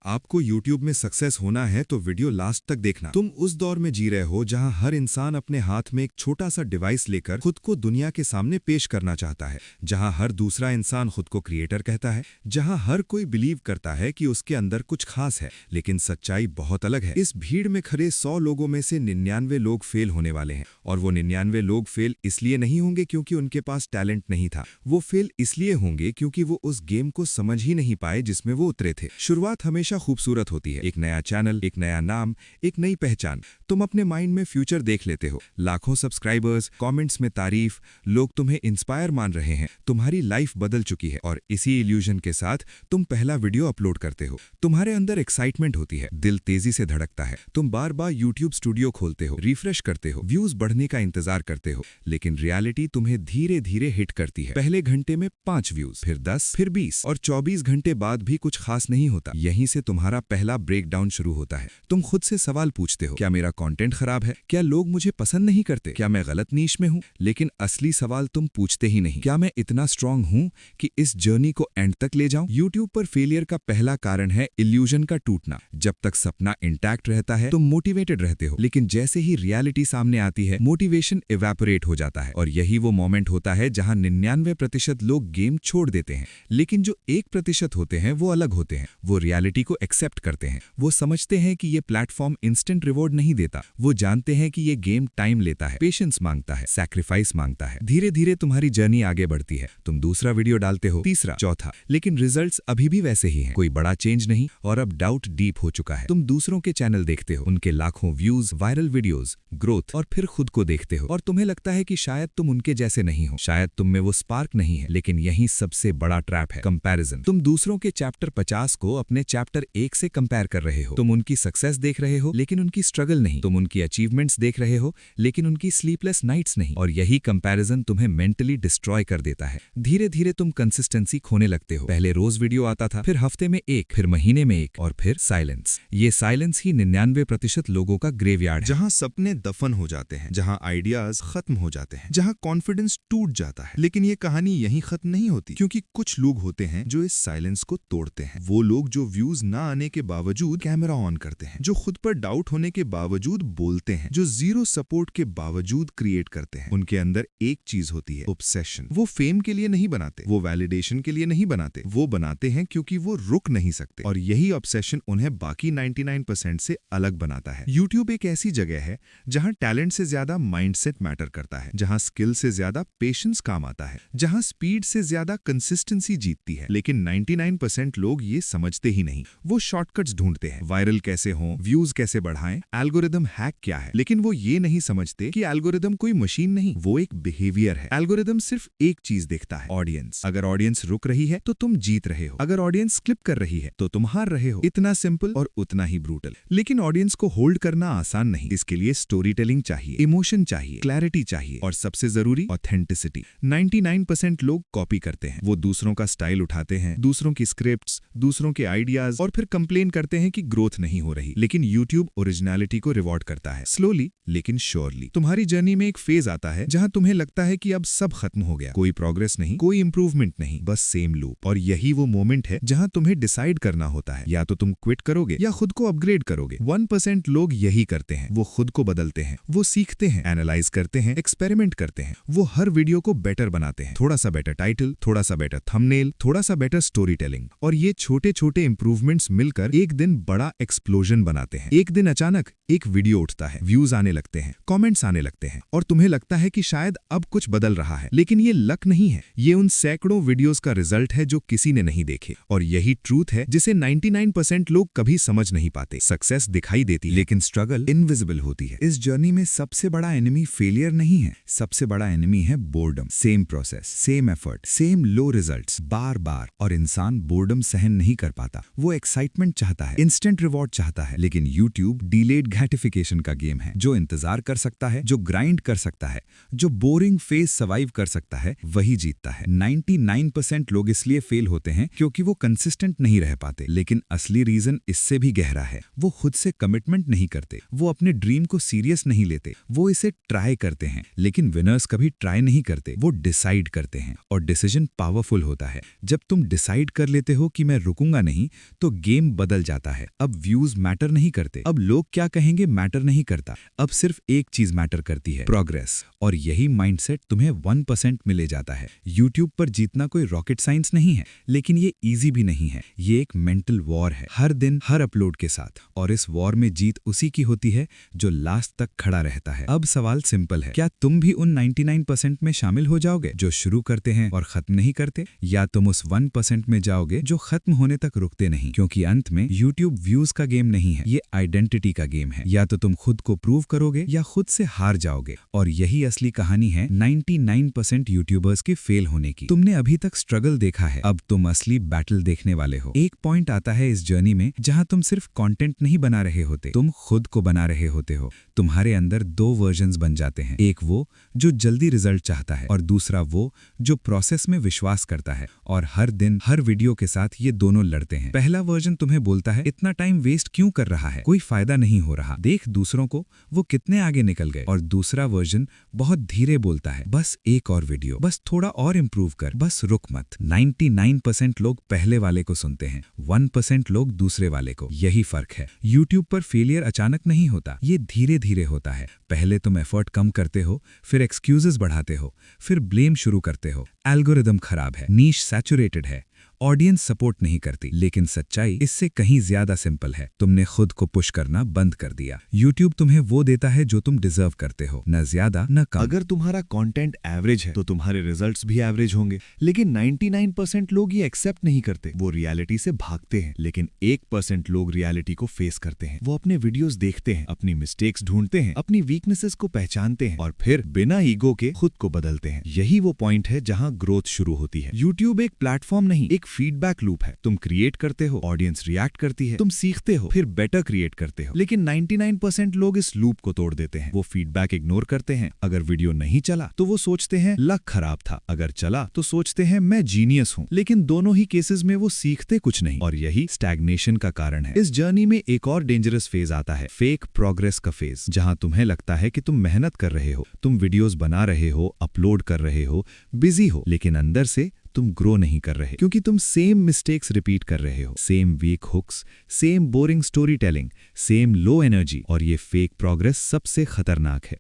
आपको YouTube में success होना है तो वीडियो लास्ट तक देखना। तुम उस दौर में जी रहे हो जहां हर इंसान अपने हाथ में एक छोटा सा डिवाइस लेकर खुद को दुनिया के सामने पेश करना चाहता है, जहां हर दूसरा इंसान खुद को क्रिएटर कहता है, जहां हर कोई बिलीव करता है कि उसके अंदर कुछ खास है, लेकिन सच्चाई बहुत अलग है। इस भीड़ में खड़े 100 लोगों में से 99 लोग फेल होने वाले हैं, और वो 99 लोग फेल इसलिए नहीं होंगे क्योंकि उनके पास टैलेंट नहीं था। वो फेल इसलिए होंगे क्योंकि वो उस गेम को समझ ही नहीं पाए जिसमें वो उतरे थे। शुरुआत हमेशा खूबसूरत होती है, एक नया चैनल, एक नया नाम, एक नई पहचान। तुम अपने माइंड में फ्यूचर देख लेते हो, लाखों सब्सक्राइबर्स, कमेंट्स में तारीफ, लोग तुम्हें इंस्पायर मान रहे हैं, तुम्हारी लाइफ बदल चुकी है, और इसी इल्यूजन के साथ तुम पहला वीडियो अपलोड करते हो। तुम्हारे अंदर एक्साइटमेंट होती है, दिल तेजी से धड़कता है, तुम बार बार यूट्यूब स्टूडियो खोलते हो, रिफ्रेश करते हो, व्यूज बढ़ने का इंतजार करते हो, लेकिन रियलिटी तुम्हें धीरे धीरे हिट करती है। पहले घंटे में 5 व्यूज, फिर 10, फिर 20, और 24 घंटे बाद भी कुछ खास नहीं होता। यहीं से तुम्हारा पहला ब्रेकडाउन शुरू होता है। तुम खुद से सवाल पूछते हो, क्या मेरा कंटेंट खराब है? क्या लोग मुझे पसंद नहीं करते? क्या मैं गलत नीश में हूं? लेकिन असली सवाल तुम पूछते ही नहीं, क्या मैं इतना स्ट्रांग हूं कि इस जर्नी को एंड तक ले जाऊं? यूट्यूब पर फेलियर का पहला कारण है इल्यूजन का टूटना। जब तक सपना इंटैक्ट रहता है तुम मोटिवेटेड रहते हो, लेकिन जैसे ही रियलिटी सामने आती है मोटिवेशन इवेपोरेट हो जाता है। और यही वो मोमेंट होता है जहां 99% लोग गेम छोड़ देते हैं, लेकिन जो 1% होते हैं वो अलग होते हैं। वो रियलिटी को एक्सेप्ट करते हैं। वो समझते हैं कि ये प्लेटफॉर्म इंस्टेंट रिवॉर्ड नहीं देता। वो जानते हैं कि ये गेम टाइम लेता है, पेशेंस मांगता है, सैक्रिफाइस मांगता है। धीरे धीरे तुम्हारी जर्नी आगे बढ़ती है। तुम दूसरा वीडियो डालते हो, तीसरा, चौथा, लेकिन रिजल्ट्स अभी भी वैसे ही हैं। कोई बड़ा चेंज नहीं, और अब डाउट डीप हो चुका है। तुम दूसरों के चैनल देखते हो, उनके लाखों व्यूज, वायरल वीडियोस, ग्रोथ, और फिर खुद को देखते हो और तुम्हें लगता है कि शायद तुम उनके जैसे नहीं हो, शायद तुम में वो स्पार्क नहीं है। लेकिन यही सबसे बड़ा ट्रैप है, कंपैरिजन। तुम दूसरों के चैप्टर 50 को अपने चैप्टर 1 से कंपेयर कर रहे हो। तुम उनकी सक्सेस देख रहे हो लेकिन उनकी स्ट्रगल नहीं। तुम उनकी अचीवमेंट्स देख रहे हो लेकिन उनकी स्लीपलेस नाइट्स नहीं। और यही कंपैरिजन तुम्हें मेंटली डिस्ट्रॉय कर देता है। धीरे धीरे तुम कंसिस्टेंसी खोने लगते हो। पहले रोज वीडियो आता था, फिर हफ्ते में एक, फिर महीने में एक, और फिर साइलेंस। ये साइलेंस ही 99% लोगों का ग्रेवयार्ड है, जहां सपने दफन हो जाते हैं, जहां आइडियाज खत्म हो जाते हैं, जहां कॉन्फिडेंस टूट जाता है। लेकिन ये कहानी यहीं खत्म नहीं होती, क्योंकि कुछ लोग होते हैं जो इस साइलेंस को तोड़ते हैं। वो लोग जो व्यूज ना आने के बावजूद कैमरा ऑन करते हैं, जो खुद पर डाउट होने के बावजूद बोलते हैं, जो जीरो सपोर्ट के बावजूद क्रिएट करते हैं। उनके अंदर एक चीज होती है, ऑब्सेशन। वो फेम के लिए नहीं बनाते, वो वैलिडेशन के लिए नहीं बनाते, वो बनाते हैं क्योंकि वो रुक नहीं सकते। और यही ऑब्सेशन उन्हें बाकी 99% से अलग बनाता है। यूट्यूब एक ऐसी जगह है जहां टैलेंट से ज्यादा माइंडसेट मैटर करता है, जहां स्किल से ज्यादा पेशेंस काम आता है, जहां स्पीड से ज्यादा कंसिस्टेंसी जीतती है। लेकिन 99% लोग ये समझते ही नहीं। वो शॉर्टकट्स ढूंढते हैं, वायरल कैसे हों, व्यूज कैसे बढ़ाएं, एल्गोरिदम हैक क्या है। लेकिन वो ये नहीं समझते कि एल्गोरिदम कोई मशीन नहीं, वो एक बिहेवियर है। एल्गोरिदम सिर्फ एक चीज देखता है, ऑडियंस। अगर ऑडियंस रुक रही है तो तुम जीत रहे हो, अगर ऑडियंस स्किप कर रही है तो तुम हार रहे हो। इतना सिंपल और उतना ही ब्रूटल। लेकिन ऑडियंस को होल्ड करना आसान नहीं। इसके लिए स्टोरी टेलिंग चाहिए, इमोशन चाहिए, क्लैरिटी चाहिए, और सबसे जरूरी ऑथेंटिसिटी। 99% लोग कॉपी करते हैं। वो दूसरों का स्टाइल उठाते हैं, दूसरों की स्क्रिप्ट्स, दूसरों के आइडियाज, और फिर कंप्लेन करते हैं कि ग्रोथ नहीं हो रही। लेकिन यूट्यूब ओरिजिनलिटी को रिवॉर्ड करता है, स्लोली लेकिन श्योरली। तुम्हारी जर्नी में एक फेज आता है जहां तुम्हें लगता है कि अब सब खत्म हो गया, कोई प्रोग्रेस नहीं, कोई इंप्रूवमेंट नहीं, बस सेम लूप। और यही वो मोमेंट है जहां तुम्हें डिसाइड करना होता है, या तो तुम क्विट करोगे या खुद को अपग्रेड करोगे। 1% लोग यही करते हैं, वो खुद को बदलते हैं, वो सीखते हैं, एनालाइज करते हैं, एक्सपेरिमेंट करते हैं। वो हर वीडियो को बेटर बनाते हैं, थोड़ा सा बेटर टाइटल, थोड़ा सा बेटर थंबनेल, थोड़ा सा बेटर स्टोरी टेलिंग। और ये छोटे छोटे इंप्रूवमेंट्स मिलकर एक दिन बड़ा एक्सप्लोजन बनाते हैं। एक दिन अचानक एक वीडियो उठता है, व्यूज आने लगते हैं, कमेंट्स आने लगते हैं, और तुम्हें लगता है कि शायद अब कुछ बदल रहा है। लेकिन ये लक नहीं है, ये उन सैकड़ों वीडियोस का रिजल्ट है जो किसी ने नहीं देखे। और यही ट्रूथ है जिसे 99% लोग कभी समझ नहीं पाते। सक्सेस दिखाई देती है लेकिन स्ट्रगल इनविजिबल होती है। इस जर्नी में सबसे बड़ा एनिमी फेलियर नहीं है, सबसे बड़ा एनिमी है boredom. Same process, same effort, same low results, बार बार। और इंसान बोर्डम सहन नहीं कर पाता। वो एक्साइटमेंट चाहता है, इंस्टेंट रिवॉर्ड चाहता है। लेकिन यूट्यूब डिलेड ग्रेटिफिकेशन का गेम है। जो इंतजार कर सकता है, जो ग्राइंड कर सकता है, जो बोरिंग फेज सर्वाइव कर सकता है, वही जीतता है। 99% लोग इसलिए फेल होते हैं क्योंकि वो कंसिस्टेंट नहीं रह पाते। लेकिन असली रीजन इससे भी गहरा है। वो खुद से कमिटमेंट नहीं करते, वो अपने ड्रीम को सीरियस नहीं लेते, वो इसे ट्राई करते हैं। लेकिन विनर्स कभी ट्राई नहीं करते, वो डिसाइड करते हैं। और डिसीजन पावरफुल होता है। जब तुम डिसाइड कर लेते हो कि मैं रुकूंगा नहीं, तो गेम बदल जाता है। अब व्यूज मैटर नहीं करते, अब लोग क्या कहेंगे मैटर नहीं करता, अब सिर्फ एक चीज मैटर करती है, प्रोग्रेस। और यही माइंडसेट तुम्हें 1% मिले जाता है। यूट्यूब पर जीतना कोई रॉकेट साइंस नहीं है, लेकिन ये इजी भी नहीं है। ये एक मेंटल वॉर है, हर दिन हर अपलोड के साथ। और इस वॉर में जीत उसी की होती है जो लास्ट तक खड़ा रहता है। अब सवाल सिंपल है, क्या तुम भी उन 99% में शामिल हो जाओगे जो शुरू करते हैं और खत्म नहीं करते, या तुम उस 1% में जाओगे जो खत्म होने तक रुकते नहीं? क्योंकि अंत में यूट्यूब व्यूज का गेम नहीं है, ये आइडेंटिटी का गेम है। या तो तुम खुद को प्रूव करोगे या खुद से हार जाओगे। और यही असली कहानी है 99% यूट्यूबर्स के फेल होने की। तुमने अभी तक स्ट्रगल देखा है, अब तुम असली बैटल देखने वाले हो। एक पॉइंट आता है इस जर्नी में जहां तुम सिर्फ कंटेंट नहीं बना रहे होते, तुम खुद को बना रहे होते हो। तुम्हारे अंदर दो वर्जन्स बन जाते हैं, एक वो जो जल्दी रिजल्ट चाहता है और दूसरा वो जो प्रोसेस में विश्वास करता है। और हर दिन हर वीडियो के साथ ये दोनों लड़ते हैं। पहला वर्जन तुम्हें बोलता है इतना टाइम वेस्ट क्यों कर रहा है, कोई फायदा नहीं हो रहा, देख दूसरों को वो कितने आगे निकल गए। और दूसरा वर्जन बहुत धीरे बोलता है, बस एक और वीडियो, बस थोड़ा और इम्प्रूव कर, बस रुक मत। 99% लोग पहले वाले को सुनते हैं, 1% लोग दूसरे वाले को। यही फर्क है। यूट्यूब पर फेलियर अचानक नहीं होता, ये धीरे धीरे होता है। पहले तुम एफर्ट कम करते हो, फिर एक्सक्यूजेस बढ़ाते हो, फिर ब्लेम शुरू करते हो। एल्गोरिदम खराब है, नीश सैचुरेटेड है, ऑडियंस सपोर्ट नहीं करती। लेकिन सच्चाई इससे कहीं ज्यादा सिंपल है। तुमने खुद को पुश करना बंद कर दिया। यूट्यूब तुम्हें वो देता है जो तुम डिजर्व करते हो, न ज्यादा न कम। अगर तुम्हारा कंटेंट एवरेज है तो तुम्हारे रिजल्ट्स भी एवरेज होंगे। लेकिन 99% लोग ये एक्सेप्ट नहीं करते, वो रियलिटी से भागते हैं। लेकिन 1% लोग रियलिटी को फेस करते हैं। वो अपने वीडियोस देखते हैं, अपनी मिस्टेक्स ढूंढते हैं, अपनी वीकनेसेस को पहचानते हैं और फिर बिना ईगो के खुद को बदलते हैं। यही वो पॉइंट है जहां ग्रोथ शुरू होती है। यूट्यूब एक प्लेटफॉर्म नहीं, एक फीडबैक लूप है। तुम क्रिएट करते हो, ऑडियंस रिएक्ट करती है, तुम सीखते हो, फिर बेटर क्रिएट करते हो। लेकिन 99% लोग इस लूप को तोड़ देते हैं। वो फीडबैक इग्नोर करते हैं। अगर वीडियो नहीं चला तो वो सोचते हैं लक खराब था, अगर चला तो सोचते हैं मैं जीनियस हूं। लेकिन दोनों ही केसेस में वो सीखते कुछ नहीं, और यही स्टैग्नेशन का कारण है। इस जर्नी में एक और डेंजरस फेज आता है, फेक प्रोग्रेस का फेज, जहां तुम्हें लगता है कि तुम मेहनत कर रहे हो, तुम वीडियोस बना रहे हो, अपलोड कर रहे हो, बिजी हो, लेकिन अंदर से तुम ग्रो नहीं कर रहे, क्योंकि तुम सेम मिस्टेक्स रिपीट कर रहे हो, same weak hooks, same boring story telling, same low energy. और ये फेक प्रोग्रेस सबसे खतरनाक है,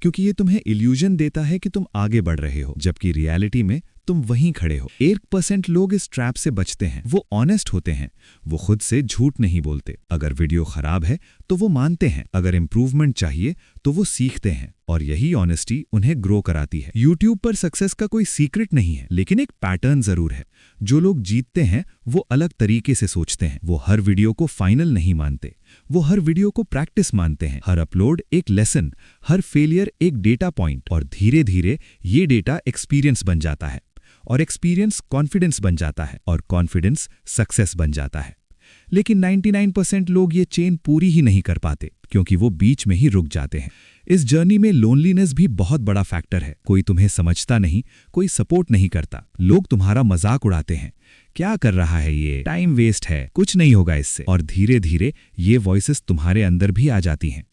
क्योंकि ये तुम्हें इल्यूजन देता है कि तुम आगे बढ़ रहे हो, जबकि रियलिटी में तुम वहीं खड़े हो। 1% लोग इस ट्रैप से बचते हैं। वो ऑनेस्ट होते हैं, वो खुद से झूठ नहीं बोलते। अगर वीडियो खराब है तो वो मानते हैं, अगर इंप्रूवमेंट चाहिए तो वो सीखते हैं। और यही ऑनेस्टी उन्हें ग्रो कराती है। यूट्यूब पर सक्सेस का कोई सीक्रेट नहीं है, लेकिन एक पैटर्न जरूर है। जो लोग जीतते हैं वो अलग तरीके से सोचते हैं। वो हर वीडियो को फाइनल नहीं मानते, वो हर वीडियो को प्रैक्टिस मानते हैं। हर अपलोड एक लेसन, हर फेलियर एक डेटा पॉइंट। और धीरे धीरे ये डेटा एक्सपीरियंस बन जाता है, और एक्सपीरियंस कॉन्फिडेंस बन जाता है, और कॉन्फिडेंस सक्सेस बन जाता है। लेकिन 99% लोग ये चेन पूरी ही नहीं कर पाते, क्योंकि वो बीच में ही रुक जाते हैं। इस जर्नी में लोनलीनेस भी बहुत बड़ा फैक्टर है। कोई तुम्हें समझता नहीं, कोई सपोर्ट नहीं करता, लोग तुम्हारा मजाक उड़ाते हैं, क्या कर रहा है ये, टाइम वेस्ट है, कुछ नहीं होगा इससे। और धीरे धीरे ये वॉइसेस तुम्हारे अंदर भी आ जाती हैं।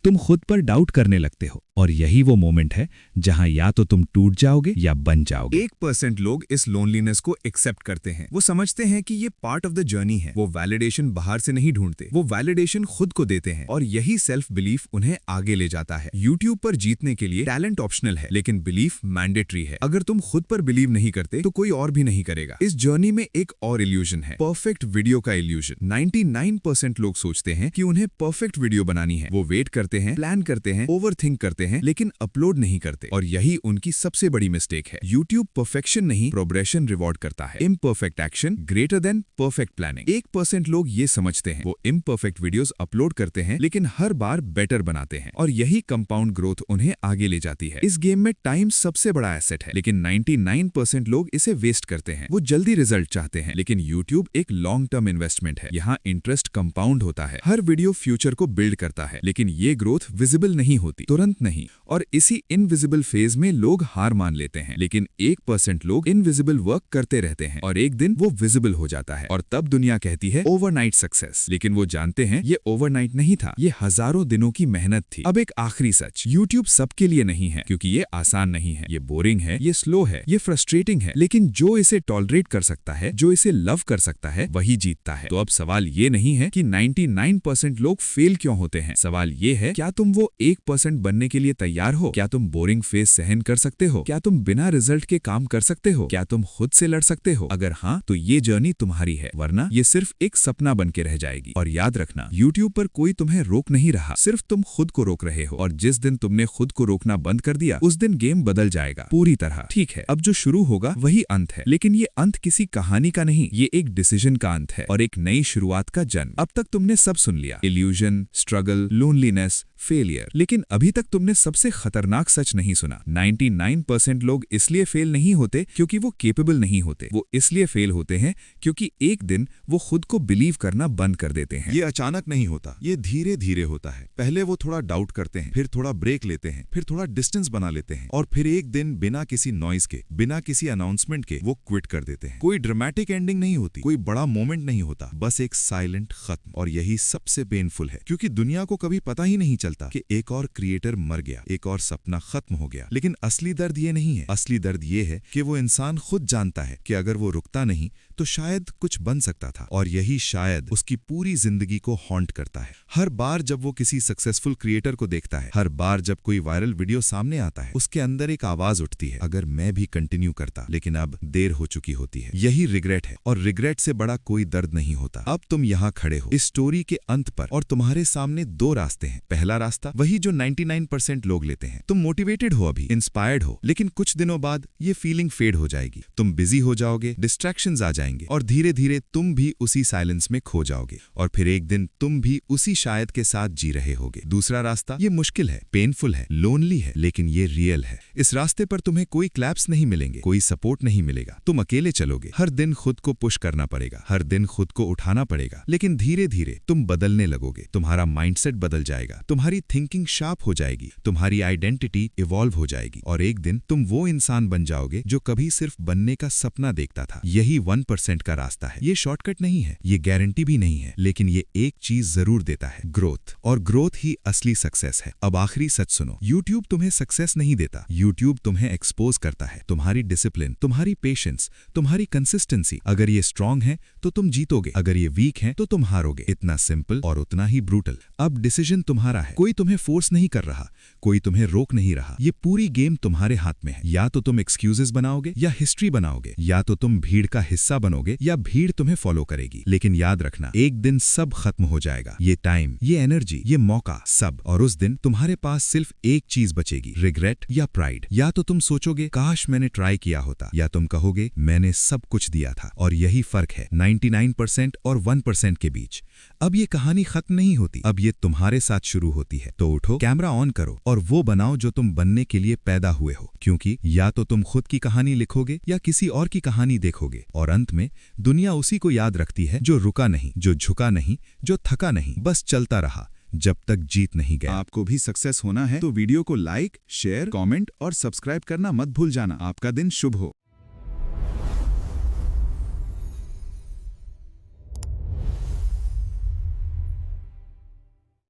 तुम खुद पर डाउट करने लगते हो, और यही वो मोमेंट है जहां या तो तुम टूट जाओगे या बन जाओगे। 1% लोग इस लोनलीनेस को एक्सेप्ट करते हैं। वो समझते हैं कि ये पार्ट ऑफ द जर्नी है। वो वैलिडेशन बाहर से नहीं ढूंढते, वो वैलिडेशन खुद को देते हैं, और यही सेल्फ बिलीफ उन्हें आगे ले जाता है। यूट्यूब पर जीतने के लिए टैलेंट ऑप्शनल है, लेकिन बिलीफ मैंडेटरी है। अगर तुम खुद पर बिलीव नहीं करते तो कोई और भी नहीं करेगा। इस जर्नी में एक और इल्यूजन है, परफेक्ट वीडियो का इल्यूजन। 99% लोग सोचते हैं कि उन्हें परफेक्ट वीडियो बनानी है। वो वेट करते हैं, प्लान करते हैं, ओवरथिंक करते हैं, लेकिन अपलोड नहीं करते। और यही उनकी सबसे बड़ी मिस्टेक है। यूट्यूब परफेक्शन नहीं, प्रोग्रेशन रिवॉर्ड करता है। Imperfect action greater than perfect planning. 1% लोग ये समझते हैं, वो इम्परफेक्ट वीडियोस अपलोड करते हैं, लेकिन हर बार बेटर बनाते हैं, और यही कंपाउंड ग्रोथ उन्हें आगे ले जाती है। इस गेम में टाइम सबसे बड़ा एसेट है, लेकिन 99% लोग इसे वेस्ट करते हैं। वो जल्दी रिजल्ट चाहते हैं, लेकिन यूट्यूब एक लॉन्ग टर्म इन्वेस्टमेंट है। यहाँ इंटरेस्ट कंपाउंड होता है, हर वीडियो फ्यूचर को बिल्ड करता है, लेकिन ये ग्रोथ विजिबल नहीं होती, तुरंत नहीं। नहीं। और इसी इनविजिबल फेज में लोग हार मान लेते हैं, लेकिन 1% लोग इनविजिबल वर्क करते रहते हैं और एक दिन वो विजिबल हो जाता है और तब दुनिया कहती है ओवरनाइट सक्सेस। लेकिन वो जानते हैं ये ओवरनाइट नहीं था, ये हजारों दिनों की मेहनत थी। अब एक आखिरी सच, YouTube सबके लिए नहीं है, क्योंकि ये आसान नहीं है, ये बोरिंग है, ये स्लो है, ये फ्रस्ट्रेटिंग है, लेकिन जो इसे टॉलरेट कर सकता है, जो इसे लव कर सकता है, वही जीतता है। तो अब सवाल ये नहीं है कि 99% लोग फेल क्यों होते हैं, सवाल ये है क्या तुम वो 1% बनने के लिए तैयार हो? क्या तुम बोरिंग फेज सहन कर सकते हो? क्या तुम बिना रिजल्ट के काम कर सकते हो? क्या तुम खुद से लड़ सकते हो? अगर हाँ, तो ये जर्नी तुम्हारी है, वरना ये सिर्फ एक सपना बन के रह जाएगी। और याद रखना, YouTube पर कोई तुम्हें रोक नहीं रहा, सिर्फ तुम खुद को रोक रहे हो। और जिस दिन तुमने खुद को रोकना बंद कर दिया, उस दिन गेम बदल जाएगा पूरी तरह। ठीक है, अब जो शुरू होगा वही अंत है, लेकिन ये अंत किसी कहानी का नहीं, ये एक डिसीजन का अंत है और एक नई शुरुआत का जन्म। अब तक तुमने सब सुन लिया, इल्यूजन, स्ट्रगल, लोनलीनेस, फेलियर, लेकिन अभी तक तुमने सबसे खतरनाक सच नहीं सुना। 99% लोग इसलिए फेल नहीं होते क्योंकि वो केपेबल नहीं होते, वो इसलिए फेल होते हैं क्योंकि एक दिन वो खुद को बिलीव करना बंद कर देते हैं। ये अचानक नहीं होता, ये धीरे धीरे होता है। पहले वो थोड़ा डाउट करते हैं, फिर थोड़ा ब्रेक लेते हैं, फिर थोड़ा डिस्टेंस बना लेते हैं और फिर एक दिन बिना किसी नॉइज के, बिना किसी अनाउंसमेंट के वो क्विट कर देते हैं। कोई ड्रामेटिक एंडिंग नहीं होती, कोई बड़ा मोमेंट नहीं होता, बस एक साइलेंट खत्म। और यही सबसे पेनफुल है, क्योंकि दुनिया को कभी पता ही नहीं चलता कि एक और क्रिएटर मर गया, एक और सपना खत्म हो गया। लेकिन असली दर्द ये नहीं है, असली दर्द ये है कि वो इंसान खुद जानता है कि अगर वो रुकता नहीं तो शायद कुछ बन सकता था, और यही शायद उसकी पूरी जिंदगी को हॉन्ट करता है। हर बार जब वो किसी सक्सेसफुल क्रिएटर को देखता है, हर बार जब कोई वायरल वीडियो सामने आता है, उसके अंदर एक आवाज उठती है, अगर मैं भी कंटिन्यू करता, लेकिन अब देर हो चुकी होती है। यही रिग्रेट है, और रिग्रेट से बड़ा कोई दर्द नहीं होता। अब तुम यहाँ खड़े हो इस स्टोरी के अंत पर, और तुम्हारे सामने दो रास्ते हैं। पहला रास्ता वही जो 99% लोग लेते हैं। तुम मोटिवेटेड हो, अभी इंस्पायर्ड हो, लेकिन कुछ दिनों बाद ये फीलिंग फेड हो जाएगी। तुम बिजी हो जाओगे, डिस्ट्रैक्शंस आ जाएंगे, और धीरे धीरे तुम भी उसी साइलेंस में खो जाओगे, और फिर एक दिन तुम भी उसी शायद के साथ जी रहे होगे। दूसरा रास्ता ये मुश्किल है, पेनफुल है, लोनली है, लेकिन ये रियल है। इस रास्ते पर तुम्हें कोई क्लैप्स नहीं मिलेंगे, कोई सपोर्ट नहीं मिलेगा, तुम अकेले चलोगे। हर दिन खुद को पुश करना पड़ेगा, हर दिन खुद को उठाना पड़ेगा, लेकिन धीरे धीरे तुम बदलने लगोगे। तुम्हारा माइंडसेट बदल जाएगा, तुम्हारी थिंकिंग शार्प हो जाएगी, तुम्हारी आइडेंटिटी इवॉल्व हो जाएगी, और एक दिन तुम वो इंसान बन जाओगे जो कभी सिर्फ बनने का सपना देखता था। यही 1% का रास्ता है। ये शॉर्टकट नहीं है, ये गारंटी भी नहीं है, लेकिन ये एक चीज जरूर देता है, ग्रोथ। और ग्रोथ ही असली सक्सेस है। अब आखिरी सच सुनो, YouTube तुम्हें सक्सेस नहीं देता, YouTube तुम्हें एक्सपोज करता है। तुम्हारी डिसिप्लिन, तुम्हारी पेशेंस, तुम्हारी कंसिस्टेंसी, अगर ये स्ट्रांग है तो तुम जीतोगे, अगर ये वीक है तो तुम हारोगे। इतना सिंपल और उतना ही ब्रूटल। अब डिसीजन तुम्हारा है, कोई तुम्हें फोर्स नहीं कर रहा, कोई तुम्हें रोक नहीं रहा। ये पूरी गेम तुम्हारे हाथ में है। या तो तुम एक्सक्यूजेस बनाओगे या हिस्ट्री बनाओगे, या तो तुम भीड़ का हिस्सा बनोगे या भीड़ तुम्हें फॉलो करेगी। लेकिन याद रखना, एक दिन सब खत्म हो जाएगा, ये टाइम, ये एनर्जी, ये मौका, सब। और उस दिन तुम्हारे पास सिर्फ एक चीज बचेगी, रिग्रेट या प्राइड। या तो तुम सोचोगे काश मैंने ट्राई किया होता, या तुम कहोगे मैंने सब कुछ दिया था। और यही फर्क है 99% और 1% के बीच। अब ये कहानी खत्म नहीं होती, अब ये तुम्हारे साथ शुरू होती है। तो उठो, कैमरा ऑन करो और वो बनाओ जो तुम बनने के लिए पैदा हुए हो, क्योंकि या तो तुम खुद की कहानी लिखोगे या किसी और की कहानी देखोगे, और अंत में दुनिया उसी को याद रखती है जो रुका नहीं, जो झुका नहीं, जो थका नहीं, बस चलता रहा जब तक जीत नहीं गया। आपको भी सक्सेस होना है तो वीडियो को लाइक, शेयर, कमेंट और सब्सक्राइब करना मत भूल जाना। आपका दिन शुभ हो।